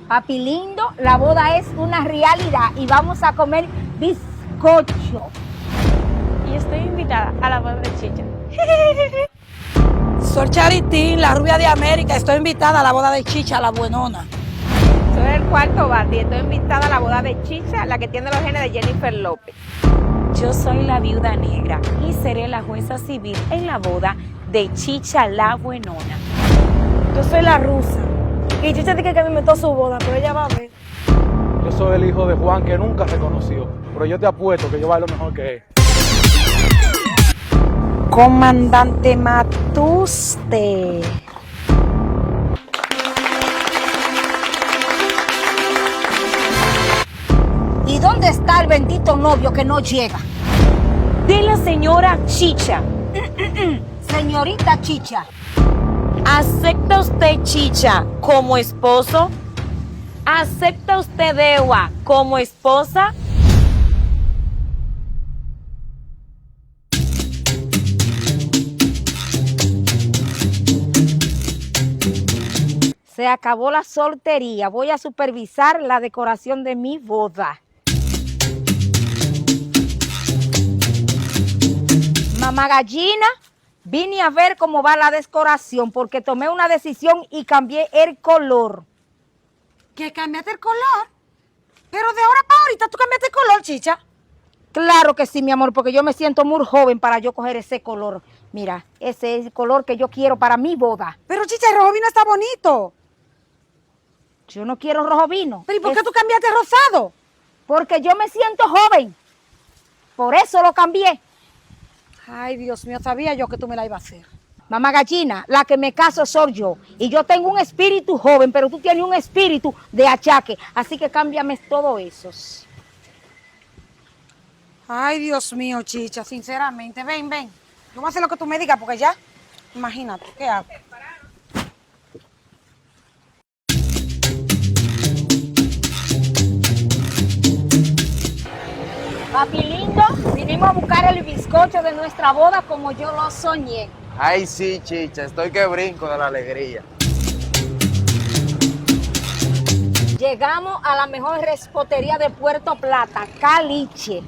Papi lindo, la boda es una realidad y vamos a comer bizcocho. Y estoy invitada a la boda de Chicha. Soy Charitín, la rubia de América. Estoy invitada a la boda de Chicha, la buenona. Soy el cuarto bate y estoy invitada a la boda de Chicha, la que tiene los genes de Jennifer López. Yo soy la viuda negra y seré la jueza civil en la boda de Chicha la buenona. Yo soy la rusa. Y Chicha dice que me inventó su boda, pero ella va a ver. Yo soy el hijo de Juan que nunca se conoció, pero yo te apuesto que yo bailo mejor que él. Comandante Matuste. ¿Y dónde está el bendito novio que no llega? De la señora Chicha. Señorita Chicha. ¿Acepta usted Chicha como esposo? ¿Acepta usted Dewa como esposa? Se acabó la soltería. Voy a supervisar la decoración de mi boda. Mamá gallina, vine a ver cómo va la decoración porque tomé una decisión y cambié el color. ¿Que cambiaste el color? Pero de ahora para ahorita tú cambiaste el color, Chicha. Claro que sí, mi amor, porque yo me siento muy joven para yo coger ese color. Mira, ese es el color que yo quiero para mi boda. Pero Chicha, el rojo vino está bonito. Yo no quiero rojo vino. ¿Pero y por qué tú cambiaste rosado? Porque yo me siento joven. Por eso lo cambié. Ay, Dios mío, sabía yo que tú me la ibas a hacer. Mamá gallina, la que me caso soy yo. Y yo tengo un espíritu joven, pero tú tienes un espíritu de achaque. Así que cámbiame todo eso. Ay, Dios mío, Chicha, sinceramente. Ven, ven. Yo voy a hacer lo que tú me digas porque ya, imagínate, ¿qué hago? Papi lindo, vinimos a buscar el bizcocho de nuestra boda como yo lo soñé. Ay, sí, Chicha, estoy que brinco de la alegría. Llegamos a la mejor respotería de Puerto Plata, Caliche.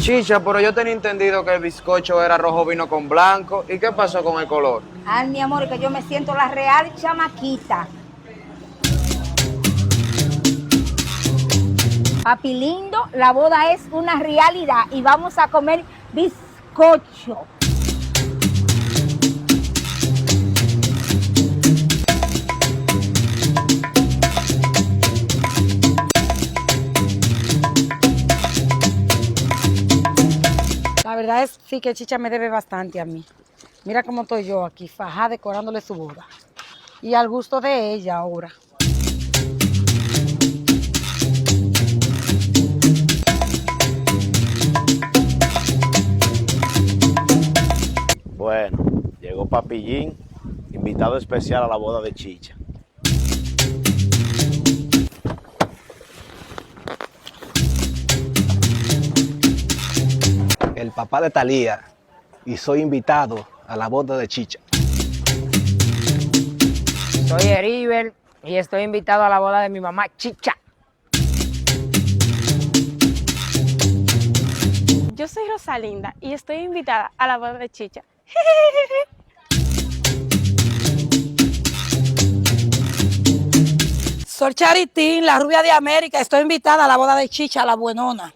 Chicha, pero yo tenía entendido que el bizcocho era rojo vino con blanco. ¿Y qué pasó con el color? Ay, mi amor, que yo me siento la real chamaquita. Papi lindo, la boda es una realidad y vamos a comer bizcocho. La verdad es sí que Chicha me debe bastante a mí. Mira cómo estoy yo aquí, fajada decorándole su boda. Y al gusto de ella ahora. Bueno, llegó Papillín, invitado especial a la boda de Chicha. El papá de Talía y soy invitado a la boda de Chicha. Soy Eriver y estoy invitado a la boda de mi mamá Chicha. Yo soy Rosalinda y estoy invitada a la boda de Chicha. Soy Charitín, la rubia de América. Estoy invitada a la boda de Chicha, la buenona.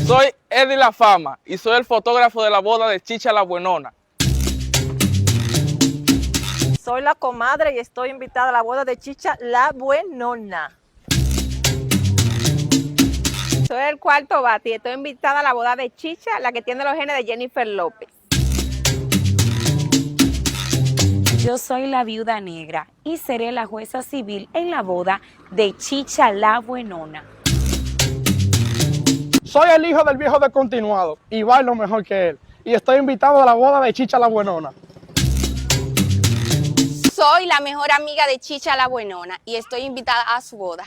Soy Eddie La Fama y soy el fotógrafo de la boda de Chicha la Buenona. Soy la comadre y estoy invitada a la boda de Chicha la Buenona. Soy el cuarto bate y estoy invitada a la boda de Chicha, la que tiene los genes de Jennifer López. Yo soy la viuda negra y seré la jueza civil en la boda de Chicha la buenona. Soy el hijo del viejo descontinuado y bailo mejor que él. Y estoy invitado a la boda de Chicha la buenona. Soy la mejor amiga de Chicha la buenona y estoy invitada a su boda.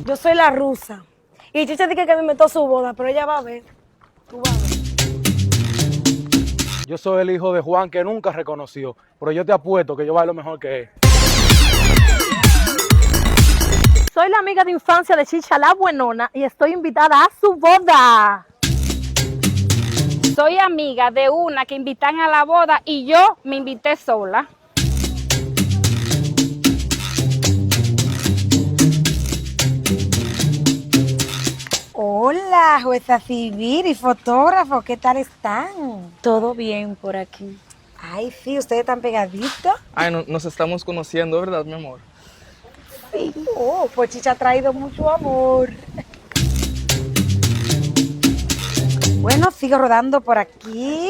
Yo soy la rusa. Y Chicha dice que me inventó su boda, pero ella va a ver. Tú vas a ver. Yo soy el hijo de Juan que nunca reconoció, pero yo te apuesto que yo bailo mejor que él. Soy la amiga de infancia de Chicha la Buenona y estoy invitada a su boda. Soy amiga de una que invitan a la boda y yo me invité sola. Hola, jueza civil y fotógrafo, ¿qué tal están? Todo bien por aquí. Ay, sí, ustedes están pegaditos. Ay, nos estamos conociendo, ¿verdad, mi amor? Sí. Oh, pues Chicha ha traído mucho amor. Bueno, sigo rodando por aquí.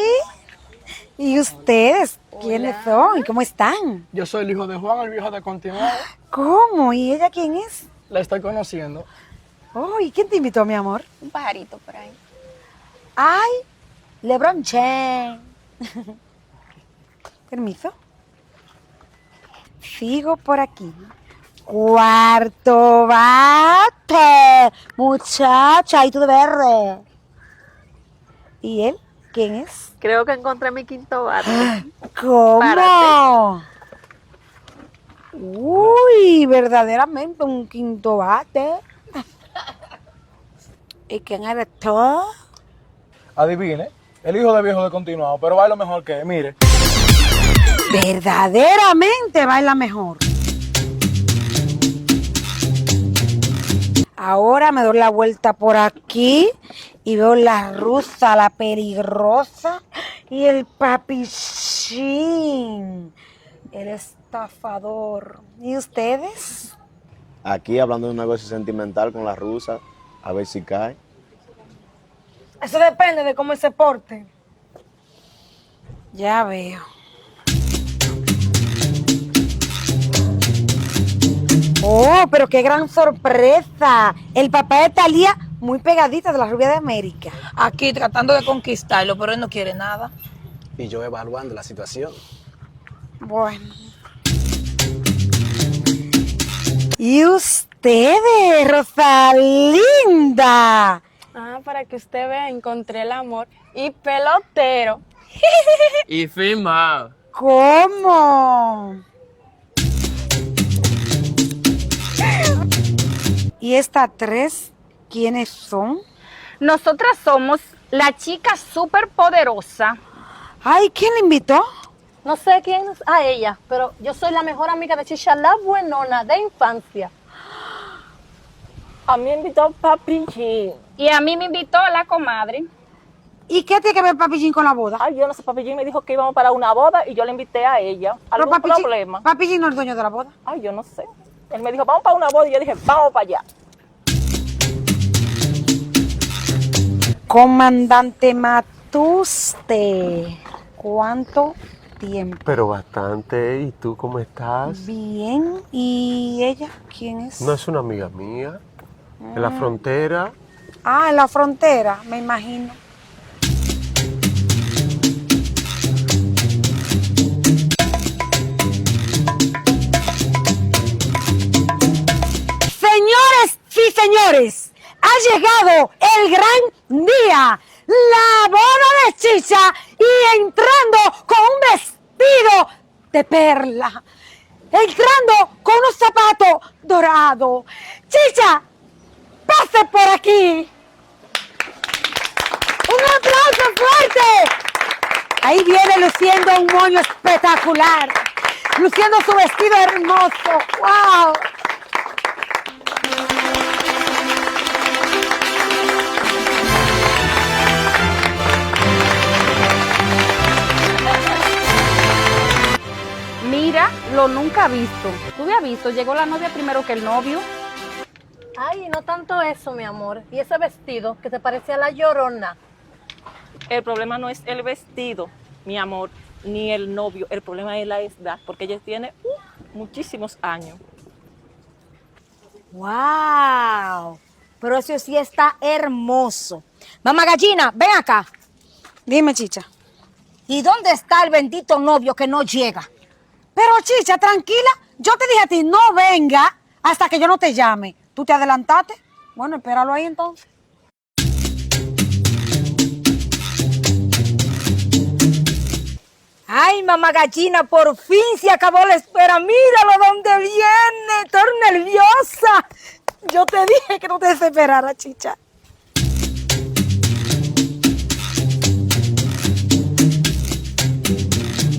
¿Y ustedes? ¿Quiénes son? ¿Cómo están? Yo soy el hijo de Juan, el viejo de continuado. ¿Cómo? ¿Y ella quién es? La estoy conociendo. Oh, ¿y quién te invitó, mi amor? Un pajarito por ahí. Ay, LeBron James. Permiso. Sigo por aquí. Cuarto bate. Muchacha, ahí tú de verde. ¿Y él? ¿Quién es? Creo que encontré mi quinto bate. ¿Cómo? Párate. Uy, verdaderamente un quinto bate. ¿Y quién eres tú? Adivine, el hijo de viejo de continuado, pero bailo mejor que él, mire. Verdaderamente baila mejor. Ahora me doy la vuelta por aquí y veo la rusa, la peligrosa y el papichín, el estafador. ¿Y ustedes? Aquí hablando de un negocio sentimental con la rusa, a ver si cae. Eso depende de cómo se porte. Ya veo. Oh, pero qué gran sorpresa. El papá de Talía, muy pegadita de la rubia de América. Aquí tratando de conquistarlo, pero él no quiere nada. Y yo evaluando la situación. Bueno. ¿Y ustedes, Rosalinda? Ah, para que usted vea, encontré el amor. Y pelotero. Y firmado. ¿Cómo? ¿Y estas tres quiénes son? Nosotras somos la chica súper poderosa. Ay, ¿quién la invitó? No sé quién es a ella, pero yo soy la mejor amiga de Chicha la Buenona de infancia. A mí me invitó Papi Jean. Y a mí me invitó la comadre. ¿Y qué tiene que ver Papi Jean con la boda? Ay, yo no sé, Papi Jean me dijo que íbamos para una boda y yo le invité a ella. ¿Algún problema? Papi Jean no es el dueño de la boda. Ay, yo no sé. Él me dijo, vamos para una boda y yo dije, vamos para allá. Comandante Matuste, ¿cuánto tiempo? Pero bastante. ¿Y tú cómo estás? Bien. ¿Y ella quién es? No es una amiga mía. En la frontera. Ah, en la frontera, me imagino. Señores y señores, ha llegado el gran día, la boda de Chicha y entrando con un vestido de perla, entrando con unos zapatos dorados. Chicha, pase por aquí. ¡Un aplauso fuerte! Ahí viene luciendo un moño espectacular, luciendo su vestido hermoso. ¡Wow! Mira, lo nunca visto. ¿Tú habías visto? Llegó la novia primero que el novio. Ay, no tanto eso, mi amor. Y ese vestido que te parecía la Llorona. El problema no es el vestido, mi amor, ni el novio. El problema es la edad, porque ella tiene muchísimos años. ¡Wow! Pero eso sí está hermoso. Mamá Gallina, ven acá. Dime, Chicha. ¿Y dónde está el bendito novio que no llega? Pero, Chicha, tranquila. Yo te dije a ti, no venga hasta que yo no te llame. ¿Tú te adelantaste? Bueno, espéralo ahí entonces. Ay, mamá gallina, por fin se acabó la espera. Míralo dónde viene. Estoy nerviosa. Yo te dije que no te desesperaras, chicha.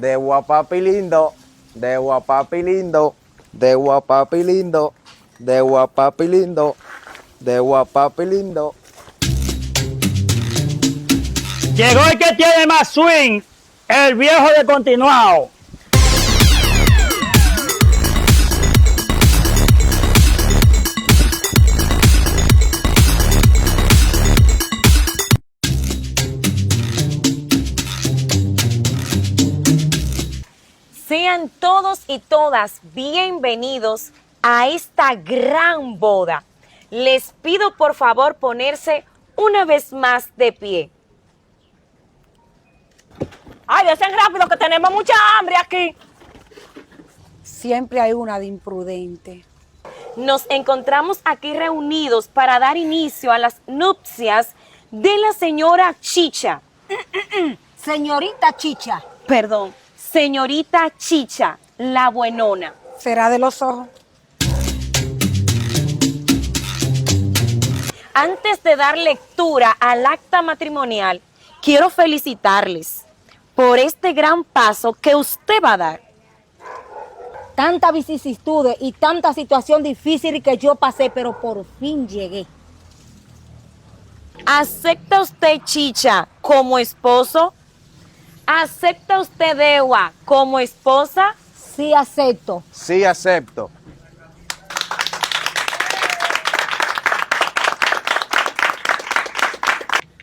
De guapapi lindo, de guapapi lindo, de guapapi lindo, de guapapi lindo, de guapapi lindo. Llegó el que tiene más swing, el viejo de continuado. Sean todos y todas bienvenidos a esta gran boda. Les pido por favor ponerse una vez más de pie. Ay, desen rápido que tenemos mucha hambre aquí. Siempre hay una de imprudente. Nos encontramos aquí reunidos para dar inicio a las nupcias de la señora Chicha. Señorita Chicha. Perdón, señorita Chicha, la buenona. ¿Será de los ojos? Antes de dar lectura al acta matrimonial, quiero felicitarles por este gran paso que usted va a dar. Tanta vicisitudes y tanta situación difícil que yo pasé, pero por fin llegué. ¿Acepta usted, Chicha, como esposo? ¿Acepta usted, Dewa, como esposa? Sí, acepto. Sí, acepto.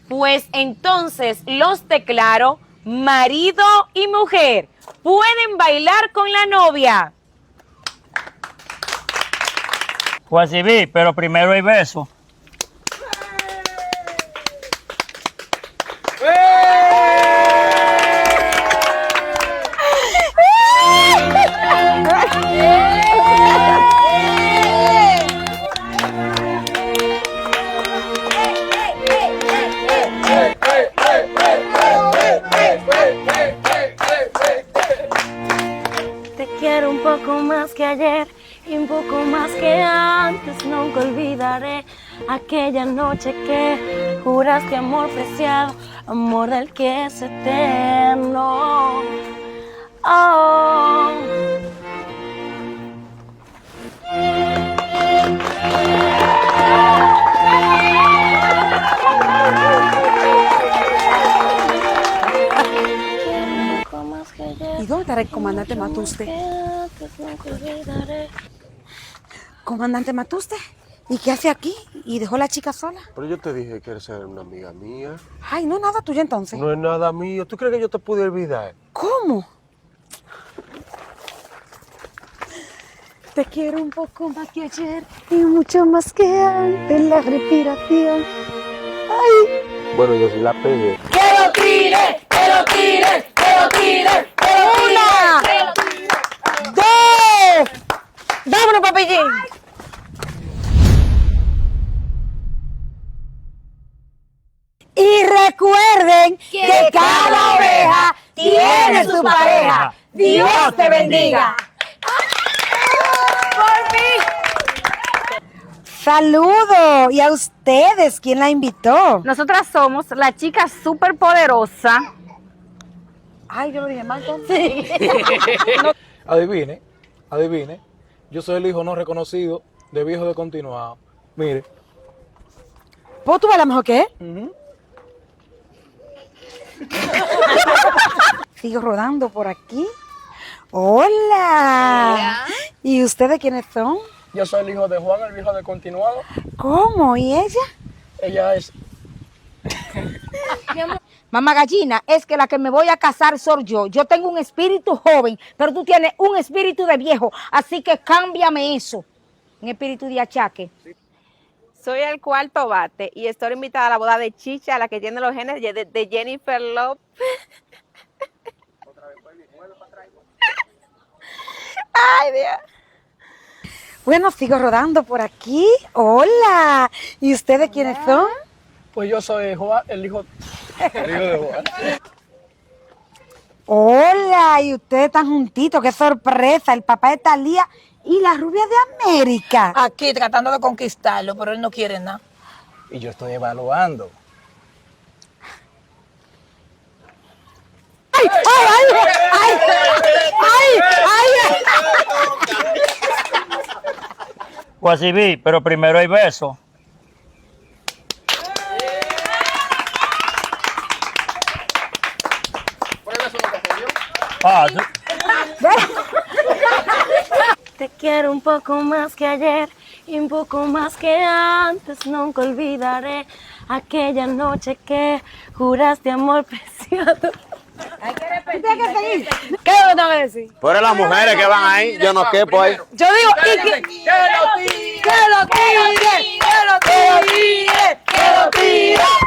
Pues entonces los declaro marido y mujer. Pueden bailar con la novia. Pues sí, vi, pero primero hay beso. Te quiero un poco más que ayer y un poco más que antes. Nunca olvidaré aquella noche que juraste amor preciado, amor del que es eterno. Oh. ¿Y dónde estará el comandante Matuste? Comandante Matuste, ¿y qué hace aquí? ¿Y dejó a la chica sola? Pero yo te dije que eres una amiga mía. Ay, no es nada tuyo entonces. No es nada mío. ¿Tú crees que yo te pude olvidar? ¿Cómo? Te quiero un poco más que ayer y mucho más que antes, la respiración. Ay. Bueno, yo sí la pegué. ¡Que lo tire! ¡Que lo tire! ¡Que lo tire! ¡Que lo tire! ¡Una! ¡Dos! ¡Vámonos, papillín! Y recuerden que cada oveja tiene su pareja. ¡Dios te bendiga! ¡Por fin! ¡Saludos! ¿Y a ustedes? ¿Quién la invitó? Nosotras somos la chica súper poderosa. Ay, yo lo dije mal, entonces. Adivine, adivine. Yo soy el hijo no reconocido de viejo de continuado. Mire. ¿Puedo tú bailar mejor que él? Sigo rodando por aquí. ¡Hola! ¿Y ustedes quiénes son? Yo soy el hijo de Juan, el viejo de continuado. ¿Cómo? ¿Y ella? Ella es... Mamá gallina, es que la que me voy a casar soy yo. Yo tengo un espíritu joven, pero tú tienes un espíritu de viejo. Así que cámbiame eso. Un espíritu de achaque. Soy el cuarto bate y estoy invitada a la boda de Chicha, la que tiene los genes de Jennifer Lopez. Ay, Dios. Bueno, sigo rodando por aquí. ¡Hola! ¿Y ustedes quiénes son? Pues yo soy Juan, el hijo de Juan. ¡Hola! Ay, ustedes están juntitos, qué sorpresa. El papá de Talía y la rubia de América. Aquí tratando de conquistarlo, pero él no quiere nada. Y yo estoy evaluando. ¡Ay, ay, ay! ¡Ay, ay! Pues así vi, pero primero hay beso. Ah, Te quiero un poco más que ayer y un poco más que antes. Nunca olvidaré aquella noche que juraste amor preciado. Hay que repetir. ¿Qué es lo que tengo que decir? Pero las mujeres que van ahí, yo no quepo ahí. Yo digo, que lo tire, que lo tire, que lo tire, que lo tire.